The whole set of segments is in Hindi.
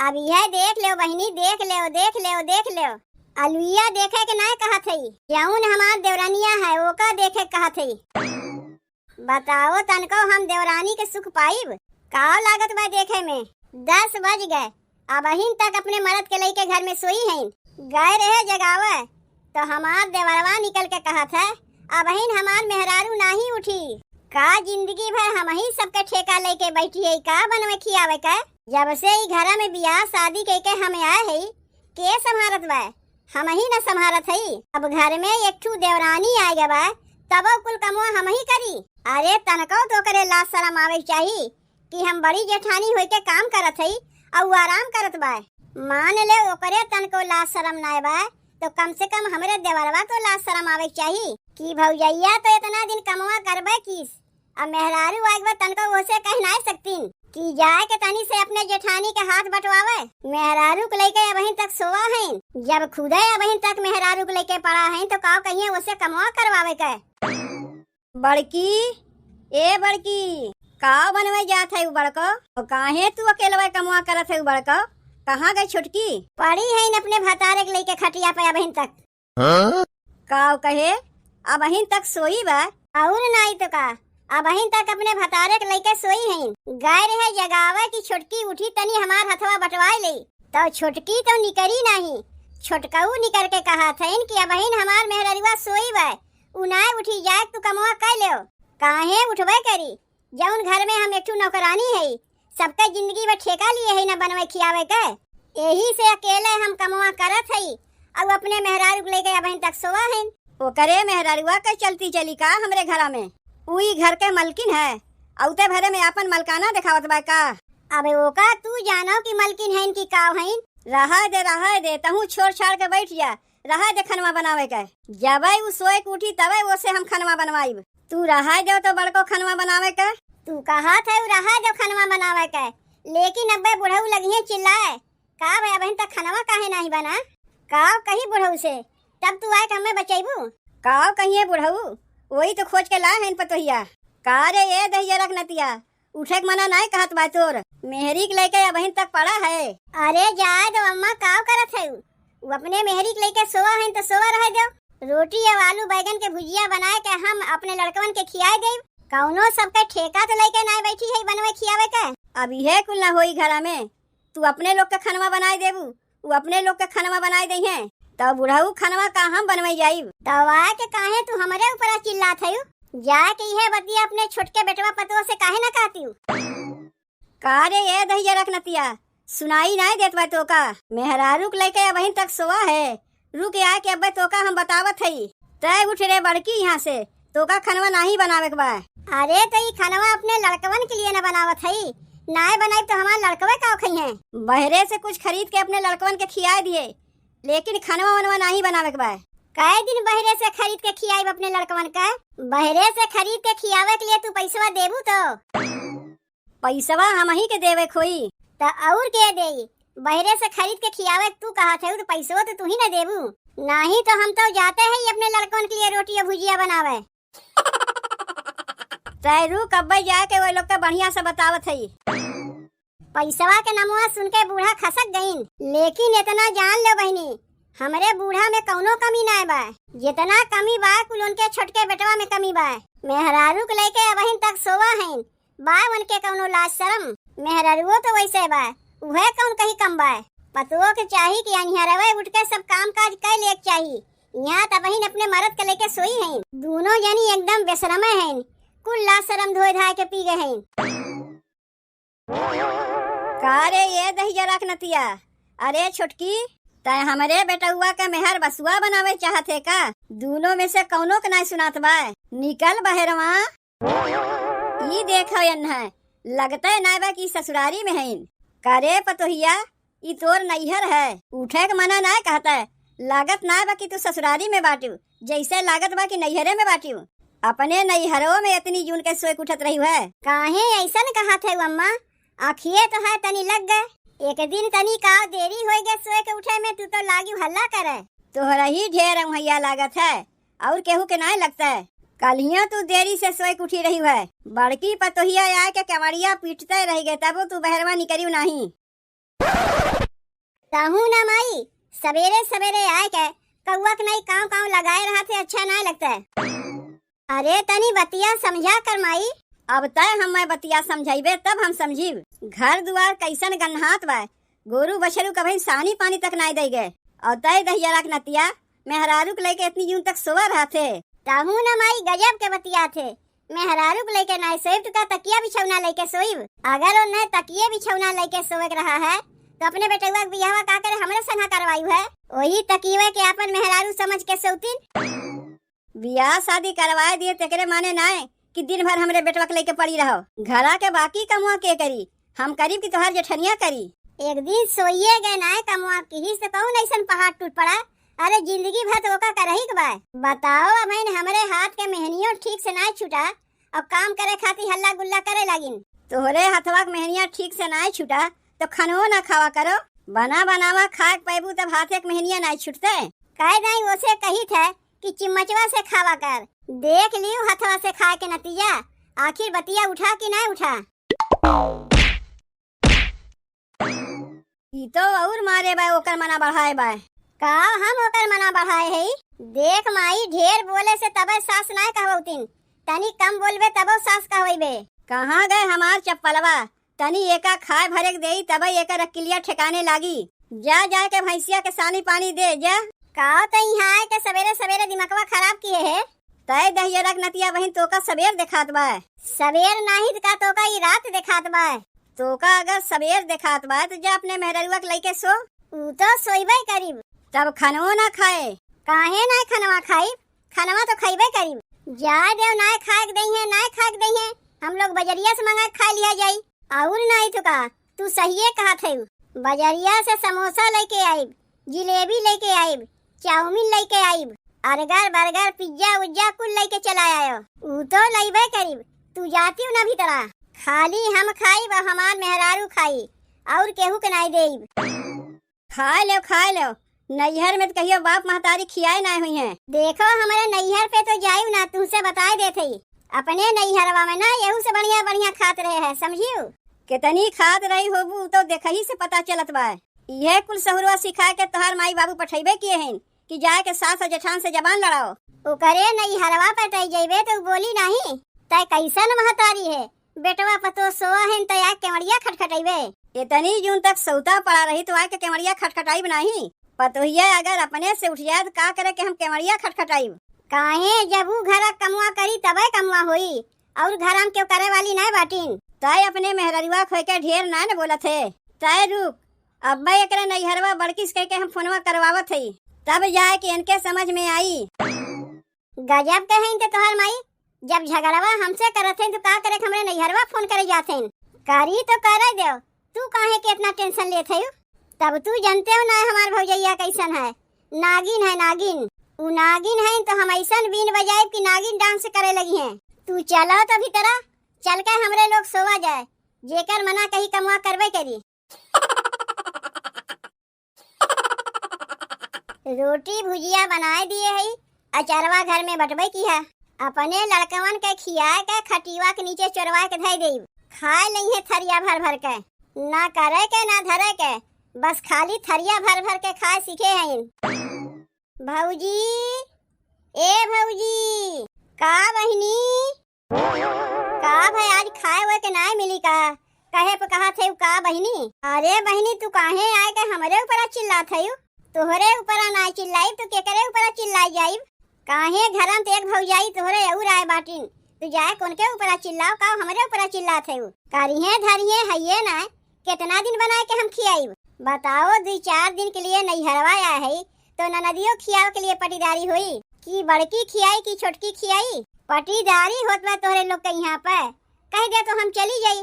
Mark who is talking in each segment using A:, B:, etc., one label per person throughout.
A: अब यह देख लो बहनी, देख लो देख लो देख लो। अलुइया देखे के ना कहा थी, जौन हमार देवरानिया है ओका देखे कहा थी। बताओ तनको हम देवरानी के सुख पाइब? का लागत बा देखे में? 10 बज गए, अब अहिन तक अपने मर्द के लइके घर में सोई हैं। गए रहे जगावे तो हमार देवरवा निकल के कहा था अब अहिन हमार मेहरारू नहीं उठी। का जिंदगी भर हम ही सबके ठेका लेके बैठी है, का बनवे खियावे का? जब से ई घर में बियाह शादी के हमें आए है के संभारत बा? हम ही न संभारत है। अब घर में एक ठू देवरानी आ गया बा तब कुल कमवा हम ही करी। अरे तनको तो करे लाज शरम आवे चाहिए कि हम बड़ी जेठानी होई के काम करत है और आराम करत बा। मान ले ओकरे तनको लाज शरम ना बा तो कम से कम हमरे देवरवा तो लाज शरम आवे चाहिए कि भौजैया तो इतना दिन कमवा करबे किस। अब मेहरारू आइब तनको ओसे कह ना सकतीन कि जाए के तनी से अपने जेठानी के हाथ बटवावे। मेहरारू को लेके अबहिन तक सोवा है, जब खुदे अबहिन तक मेहरारू को लेके पड़ा है तो का कहिए उसे कमवा करवावे के।
B: बड़की ए बड़की का बनवे जात है बड़को? और काहे तू अकेलवा कमवा करत है बड़को? कहाँ गई छोटकी?
A: पड़ी है न अपने भतारे के लेके खटिया पे अबहिन तक।
B: का कहे अबहिन तक सोई बा?
A: और नहीं तो का अबहिन तक अपने भतारे के लेके सोई हैं। गए रहे जगावे की छोटकी उठी तनी हमार हथवा बटवाए ले तो छोटकी तो निकरी नहीं। छोटकाऊ निकर के कहा था कि अबहिन हमार मेहररुआ सोई बा, उनाए उठी जाए तू कमवा कर ले। काहे उठवे करी जौन घर में हम एक ठू नौकरानी है, सबका जिंदगी में ठेका लिए है न बनवे खियावे के। यही से अकेले हम कमवा करत है और अपने मेहरारू लेके अबहिन तक सोवा है।
B: ओकरे मेहररुआ के चलती चली का हमरे घरा में? उई घर के मलकिन है औते भरे में अपन मलकाना दिखावत बा का?
A: अबे ओका तू जानो कि मलकिन है कि काव है।
B: रहा दे तहू छोड़ छाड़ के बैठ जा। रहा दे खनवा बनावे के, जब उ सोए के उठी तबे वो से हम खनवा बनवाइब। तू रहा दे तो बड़को खनवा बनावे के।
A: तू कहा था रहा दे खनवा बनावे के, लेकिन अब्बे बुढ़ऊ लगी है चिल्लाए का भाई अबहिन तक खनवा काहे नहीं बना? काव कही बुढ़ऊ से तब तू आए हमें बचाइबू?
B: काव कहिए बुढ़ऊ वही तो खोज के लाए हैं पतोहिया। का रे ये दहिया रख नतिया उठे के मना नहीं कहत बा तोर? मेहरी के लेके अबहिन तक पड़ा है।
A: अरे जाए दो अम्मा, काव करत है वो अपने मेहरी के लेके सोवा है तो सोवा रह दो। रोटी और आलू बैगन के भुजिया बनाए के हम अपने लड़कवन के खियाए दे। कौनो सबके ठेका तो लेके ना बैठी है बनवे खियावे के।
B: अब यह कुल ना होई घरा में। तू अपने लोग के खनवा बनाए देबू, वो अपने लोग के खनवा बनाए दे हैं तो बुढ़ऊ खनवा का हम बनवाई जाइब।
A: तवा के काहे तू हमारे ऊपर चिल्लात है? जाके यह बतिया अपने छोटके बेटवा पतवा से काहे ना कहती हूँ?
B: का रे ये दहिया रख नतिया सुनाई नहीं देत बा तो का? मेहरारू के लेके अबहिन तक सोवा है। रुक आए के अब्बे तो का हम बतावत है। तय उठ रे बड़की यहाँ से, तो का खनवा नहीं बनावे के बा।
A: अरे तो ये खनवा अपने लड़कवन के लिए न बनावत है, नाय बनाई तो हमारे लड़कवे का खई है।
B: बहरे से कुछ खरीद के अपने लड़कवन के खियाए दिए, लेकिन खनवा वनवा नहीं बनावे के बा।
A: कई दिन बहरे से खरीद के खियाई अपने लड़कवन का? बहरे से खरीद के खियावे के लिए तू पैसवा देबू तो?
B: पैसवा हम ही के देवे खोई
A: तो और के दे? बहरे से खरीद के खियावे तू कहा थे तो पैसवा तो तू ही न देबू? नहीं तो हम तो जाते हैं अपने लड़कवन के लिए रोटी और भुजिया बनावे।
B: तय रुक अब्बे जाके वो लोग का बढ़िया से बतावत है।
A: पैसवा के नमुआ सुन के बूढ़ा खसक गईन, लेकिन इतना जान लो बहनी हमरे बूढ़ा में कौनो कमी ना बा। जितना कमी बा कुल उनके छोटके बेटवा में कमी बा। मेहरारू को लेके अबहिन तक सोवा है बा उनके कौनो लाज शरम। मेहरारूओ तो वैसे बा, उहे कौन कहीं कम बा। पतुओ के चाहिए कि अनहरवे उठ के सब काम काज कर ले चाहिए। यहाँ तबहिन अपने मर्द के लेके सोई है, दोनों जनी एकदम बेशरम है, कुल लाज शरम धोए धाए के पी गए हैं।
B: का रे ये दहिया रख नतिया? अरे छोटकी तय हमारे बेटुआ का मेहर बसुआ बनावे चाहते का? दोनों में से कौनो के नहीं सुनात बा। निकल बहरवा। ई देखो है लगता है बा की ससुरारी में है। करे पतोहिया ई तोर नैहर है, उठे के मना ना कहता है। लागत ना बा कि तू ससुरारी में बाटू, जैसे लागत बा कि नैहरे में बाटू। अपने नैहरों में इतनी जून के सोए उठत रही है।
A: काहे ऐसा न कहा थे अम्मा? आखिए तो है तनी लग गए। एक दिन तनी का देरी हो गए सोए के उठे में, तू तो लागी हल्ला करे।
B: तोहरा ही ढेर मुहैया लागत है और केहू के नहीं लगता है। कलिया तू देरी से सोए उठी रही है। बड़की पतोहिया आके केवड़िया पीटते रह गए तब तू बहरवा निकली नहीं।
A: कहूँ ना माई, सवेरे सवेरे आए के कौआ के नहीं काव काव लगाए रहा थे, अच्छा ना लगता है। अरे तनी बतिया समझा कर माई।
B: अब तय हम मैं बतिया समझाइबे तब हम समझीब। घर दुआर कैसन गन्हात बा, गोरू बछरू कभी सानी पानी तक नहीं दे गए, और तय दहिया रख नतिया मेहरारू के लेके इतनी जून तक सोवा रहा थे।
A: कहूँ ना माई, गजब के बतिया थे। मेहरारू को लेके नहीं सोइब तो तकिया बिछौना लेके सोइब। अगर वो न तकिए बिछौना लेके सोए रहा है तो अपने बेटुआ के बियाह का करे हमरे संगा करवायु है। वही तकिए के अपन मेहरारू समझ के सोतीन।
B: बियाह शादी करवाए दिए तेकरे माने ना कि दिन भर हमरे बेटवा के लेके पड़ी रहो। घरा के बाकी कमुआ के करी, हम करीब की तोहार जेठनिया करी।
A: एक दिन सोइए गए ना कमुआ की ही से कहूँ ऐसा पहाड़ टूट पड़ा। अरे जिंदगी भर तो ओका करही के बा। बताओ अब हमरे हाथ के मेहनियों ठीक से ना छूटा और काम करे खातिर हल्ला गुल्ला करे लगिन।
B: तोहरे हथवा के मेहनिया ठीक से ना छूटा तो खनवो ना खावा करो। बना बनावा खाए पैबू तब हाथे के मेहनिया ना छूटते।
A: कह नहीं उसे कही थे कि चिम्मचवा से खावा कर। देख लियो हथवा से खाए के नतीजा, आखिर बतिया उठा कि नहीं उठा।
B: ई तो और मारे बा ओकर मना बढ़ाए बा।
A: का हम ओकर मना बढ़ाए है? देख माई, ढेर बोले से तबे सास ना कहबौतीन, तनी कम बोलबे तबो सास कहबे।
B: कहाँ गए हमार चप्पलवा? तनी एका खाए भरे के देई तबे एकर अकिलिया ठिकाने लागी। जा जा के भैंसिया के सानी पानी दे जा।
A: का तो यहाँ आए के सवेरे सवेरे दिमागवा खराब किए है।
B: तय दहिया रख नतिया बहन तोका सवेर दिखात बा।
A: सवेर नहीं का तोका ई रात दिखात बा।
B: तोका अगर सवेर दिखात बा तो जा अपने मेहररुआ के लेके सो।
A: ऊ तो सोइबे करीब,
B: तब खनवो ना खाए।
A: काहे ना खनवा खाई? खनवा तो खइबे करीब। जा देव ना खाए के दई है, ना खाए के दई है, हम लोग बजरिया से मंगा खा लिया जाई। और नहीं तो का तू सही कहा थे। बजरिया से समोसा लेके आइब, जिलेबी लेके आइब, चाउमीन लेके आइब, अर्गर बर्गर पिज्जा उज्जा कुल लेके चला आयो। ऊ तो लइबे करीब, तू जाती ना भीतरा। खाली हम खाइब और हमार मेहरारू खाई, और केहू के नहीं देइब।
B: खा लो। नैहर में तो कहियो बाप महतारी खियाए ना हुई है।
A: देखो हमारे नैहर पे तो जायू ना, तुमसे बताए देते। अपने नैहरवा में ना यहू से बढ़िया बढ़िया खात रहे है, समझियो।
B: कितनी खात रही होबू तो देखही से पता चलत बा। यह कुल सहुरवा सिखा के तोहार माई बाबू पठेबे किए हैं कि जाए के सास और जेठान से जबान लड़ाओ।
A: ओकरे नैहरवा पे तय जइबे तो बोली नहीं। तय कैसन महतारी है, बेटवा पतो सोआ है तय केवड़िया खटखटाइबे।
B: इतनी जून तक सौता पड़ा रही तो आके केवड़िया खटखटाई नहीं। पतोहिया अगर अपने से उठ जाए तो का करे के हम केवड़िया खटखटाई।
A: काहे जब वो घर कमुआ करी तबे कमुआ होई, और घर हम क्यों करे वाली नहीं बाटीन।
B: तय अपने मेहररुआ खोए के ढेर ना न बोलत है। तय रुक, अब एकरा नैहरवा बड़किस कह के हम फोनवा करवावत है, तब जाए कि इनके समझ में आई।
A: गजब कहें तो तोहर माई, जब झगड़वा हमसे करत है तो का करे हमरे नैहरवा फोन करे जाते हैं। करी तो करे दो, तू काहे के इतना टेंशन लेते हो? तब तू जानते हो ना हमार भौजैया कैसन है, नागिन है नागिन। उ नागिन है तो हम ऐसन बीन बजाए कि नागिन डांस करे लगी हैं। तू चलो तो भीतरा, चल के हमरे लोग सोवा जाए, जेकर मना कहीं कमुआ करबे करी। रोटी भुजिया बनाए दिए है, अचारवा घर में बटबे की है। अपने लड़कवन के खिया के खटिवा के नीचे चोरवा के धई देब। खाए नहीं है थरिया भर भर के, ना करे के ना धरे के, बस खाली थरिया भर भर के खाए सीखे हैं। भौजी, ए भौजी, का बहिनी, का भाई आज खाए हुए के ना मिली का? कहे पे कहा थे का बहिनी? अरे बहिनी तू काहे आए के हमरे ऊपर चिल्ला थे? तोहरे ऊपर ना चिल्लाई तो केकरे ऊपर चिल्लाई जाई? काहे घरम ते एक भौजाई तोहरे और आए बाटिन, तू जाए कौन के ऊपर चिल्लाओ का हमरे ऊपर चिल्ला थे? करिए धरिए हइये ना, कितना दिन बनाए के हम खियाई? बताओ 2-4 दिन के लिए नैहरवा आया है तो ननदियों खियाव के लिए पटीदारी हुई कि बड़की खियाई की छोटकी खियाई? पटीदारी होत बा तोहरे लोग के यहाँ पे, कह दे तो हम चली जाई।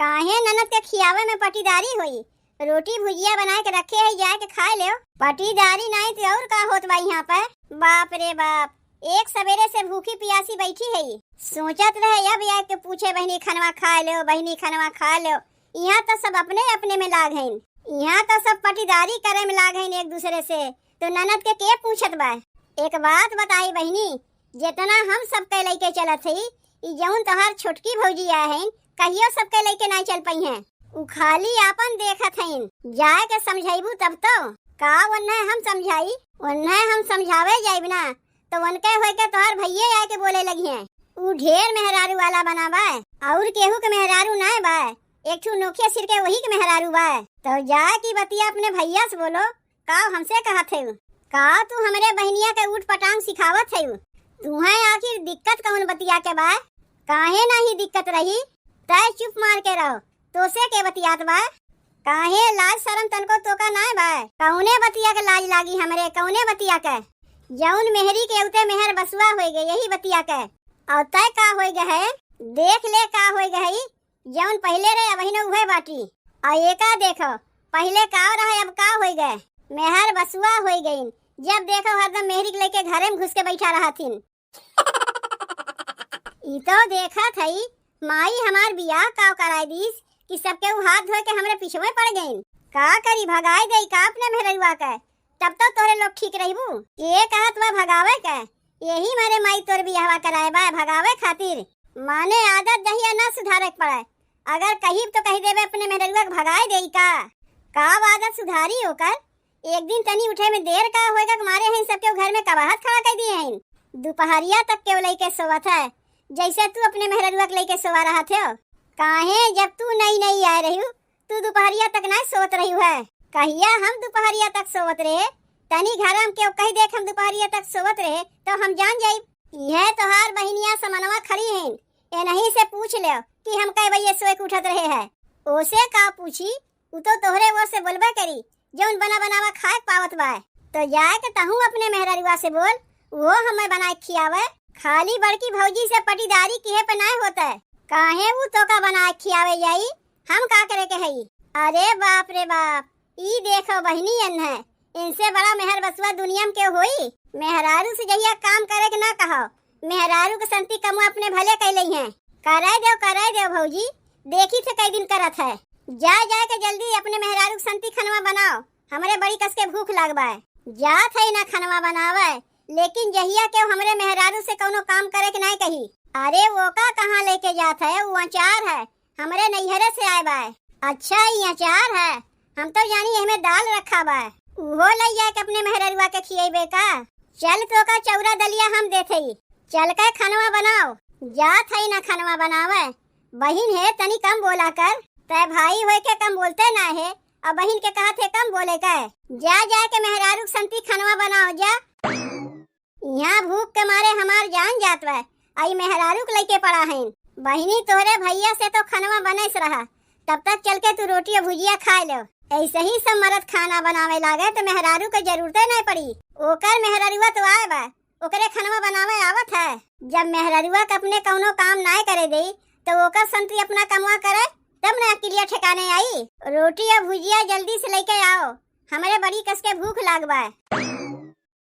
A: काहे ननद के खियावे में पटीदारी हुई? रोटी भुजिया बना के रखे है, जाए के खा ले। पटीदारी नहीं तो और का होत बा यहाँ पे? बाप रे बाप, एक सवेरे से भूखी प्यासी बैठी है, सोचत रहे अब आके के पूछे बहनी खनवा खा लो, बहनी खनवा खा लो। यहाँ तो सब अपने अपने में लाग हैं, यहाँ तो सब पटीदारी करे में लाग हैं एक दूसरे से, तो ननद के पूछत बा? एक बात बताई बहनी, जितना हम सब के लेके चलत थी, जौन तोहार छोटकी भौजी है कहियो सब के लेके नहीं चल पाई हैं। उ खाली आपन देखत हईन, जाए के समझाइबू तब तो का वन्ने हम समझाई, वन्ने हम समझावे जाइब ना तो उनके होय के तोहर भैये आए के बोले लगी हैं। उ ढेर मेहरारू वाला बना बा और केहू के मेहरारू ना बा, एक ठू नोखे सिर के वही के मेहरारू बा। तो जा की बतिया अपने भैया से बोलो, का हमसे कहत है का तू हमरे बहनिया के उठ पटांग सिखावत है। तुम्हें आखिर दिक्कत कौन बतिया के बा, काहे नहीं दिक्कत रही, तय चुप मार के रहो, तोसे के बतियात बा, काहे लाज शरम तनको तोका ना बा, कौने बतिया के लाज लागी हमरे, कौने बतिया के जौन मेहरी के उते मेहर बसुआ होई गए यही बतिया के, और तय का होई गए है, देख ले का होई गई, जौन पहले रहे अब ही उहे बाटी, और एका देखो पहले का रहे अब का होई गए, मेहर बसुआ होई गई, जब देखो हरदम मेहरी के लेके घरे में घुस के बैठा रहा थीन। ई तो देखा थई माई हमार बियाह का कराई दीस कि सबके हाथ धोए के हमरे पीछे पड़ गईन, का करी भगाई गई का अपने मेहरवा के, तब तो तोरे लोग ठीक रहीबू, ये कहत बा भगावे के, यही मारे माई तोर बियाहवा कराए बा भगावे खातिर, माने आदत दहिया ना सुधारे पड़े, अगर कहीं तो कही देवे अपने मेहरवा के भगाए देई का आदत सुधारी होकर, एक दिन तनी उठे में देर का होएगा मारे हैं सबके घर में कबाहत खड़ा कर दिए हैं, दोपहरिया तक के लेके सोवत है, जैसे तू अपने मेहरवा के लेके सोवा रहा थे, काहे जब तू नहीं आए रही तू दोपहरिया तक ना सोत रही है, कहिया हम दोपहरिया तक सोवत रहे, तनी घर हम क्यों कही देख हम दोपहरिया तक सोवत रहे तो हम जान जाइब, यह तोहार बहनिया समनवा खड़ी हैं, ये नहीं से पूछ ले कि हम कई बजे सोए के उठत रहे हैं, ओसे का पूछी, उ तो तोहरे वो से बोलबा करी जौन बना बनावा खाए पावत बा, तो जाए के तहू अपने मेहरवा से बोल वो हमें बनाए खियावे, खाली बड़की भौजी से पटीदारी किहे पे ना होता है, काहे वो तो का बनाए खियावे जाई, हम का करे के हई, अरे बाप रे बाप, ई देखो बहनी अन है, इनसे बड़ा मेहर बसुआ दुनिया में क्यों होई, मेहरारू से जहिया काम करे के ना कहो, मेहरारू के संती कमुआ अपने भले कैले हैं, कराए दो भौजी, देखी थे कई दिन करत है, जा के जल्दी अपने मेहरारू के संती खनवा बनाओ, हमरे बड़ी कस के भूख लागबा है, जात है ना खनवा बनावे, लेकिन जहिया के हमरे मेहरारू से कोनो काम करे के नहीं कही, अरे वो का कहाँ लेके जात है, वो अचार है, हमरे नैहरे से आए बा, अच्छा ये अचार है, हम तो जानी हमें दाल रखा बा, उहो ले जाके अपने मेहरवा के खिएबे का, चल तो का चौरा दलिया हम देते ही, चल के खनवा बनाओ, जात है ना खनवा बनावे, बहिन है तनी कम बोला कर, तय भाई होए के कम बोलते ना है, अब बहिन के कहा थे कम बोले का, जा के मेहरारू संती खनवा बनाओ जा, यहाँ भूख के मारे हमार जान जात बा, आई मेहरारू के लेके पड़ा है, बहिनी तोहरे भैया से तो खनवा बनैस रहा, तब तक चल के तू रोटी और भुजिया खा लो, ऐसे ही सब मर्द खाना बनावे लागे तो मेहरारू के जरूरत नहीं पड़ी, ओकर मेहरारूआ तो आए बा, ओकरे खनवा बनावे आवत है, जब मेहरारूआ के अपने कौनो काम ना करे दे तो ओकर संती अपना कमवा करे, तब ना अकेलिया ठिकाने आई, रोटी और भुजिया जल्दी से लेके आओ, हमरे बड़ी कस के भूख लागबा।